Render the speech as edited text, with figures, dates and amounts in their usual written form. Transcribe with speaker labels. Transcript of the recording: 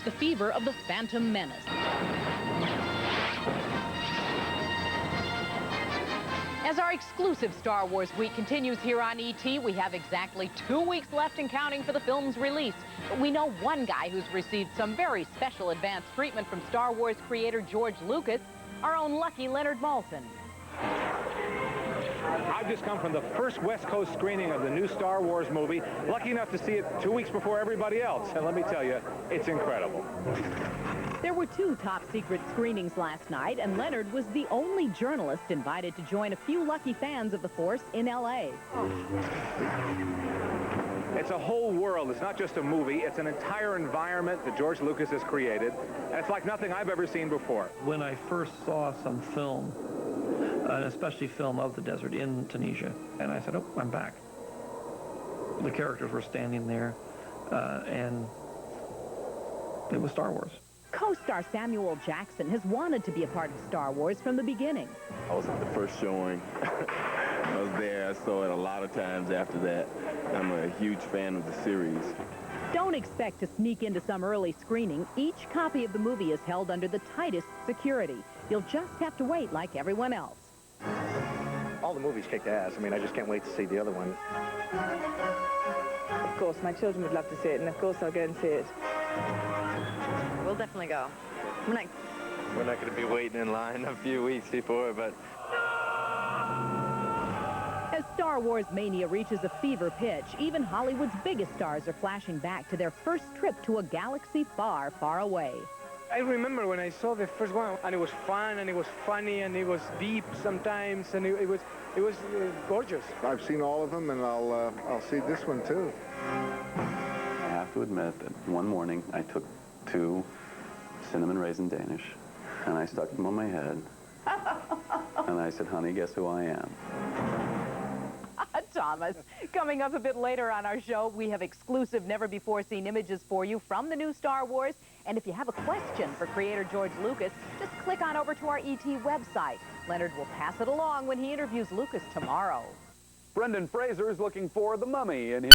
Speaker 1: the fever of the Phantom Menace. As our exclusive Star Wars week continues here on ET, we have exactly 2 weeks left and counting for the film's release. But we know one guy who's received some very special advanced treatment from Star Wars creator George Lucas, our own lucky Leonard Maltin.
Speaker 2: I've just come from the first West Coast screening of the new Star Wars movie, lucky enough to see it 2 weeks before everybody else. And let me tell you, it's incredible.
Speaker 1: There were 2 top-secret screenings last night, and Leonard was the only journalist invited to join a few lucky fans of the Force in L.A.
Speaker 2: It's a whole world. It's not just a movie. It's an entire environment that George Lucas has created, and it's like nothing I've ever seen before.
Speaker 3: When I first saw some film, especially film of the desert in Tunisia, and I said, oh, I'm back. The characters were standing there, and it was Star Wars.
Speaker 1: Co-star Samuel Jackson has wanted to be a part of Star Wars from the beginning.
Speaker 4: I was at the first showing. I was there. I saw it a lot of times after that. I'm a huge fan of the series.
Speaker 1: Don't expect to sneak into some early screening. Each copy of the movie is held under the tightest security. You'll just have to wait like everyone else.
Speaker 5: All the movies kicked ass. I mean, I just can't wait to see the other one.
Speaker 6: Of course, my children would love to see it, and of course I'll go and see it.
Speaker 7: We'll definitely go. We're not going to be waiting in line a few weeks before, but...
Speaker 1: As Star Wars mania reaches a fever pitch, even Hollywood's biggest stars are flashing back to their first trip to a galaxy far, far away.
Speaker 8: I remember when I saw the first one, and it was fun, and it was funny, and it was deep sometimes, and it was gorgeous.
Speaker 9: I've seen all of them, and I'll see this one too.
Speaker 10: I have to admit that one morning I took 2 cinnamon raisin Danish, and I stuck them on my head, and I said, honey, guess who I am?
Speaker 1: Thomas. Coming up a bit later on our show, we have exclusive, never-before-seen images for you from the new Star Wars. And if you have a question for creator George Lucas, just click on over to our ET website. Leonard will pass it along when he interviews Lucas tomorrow.
Speaker 11: Brendan Fraser is looking for The Mummy in his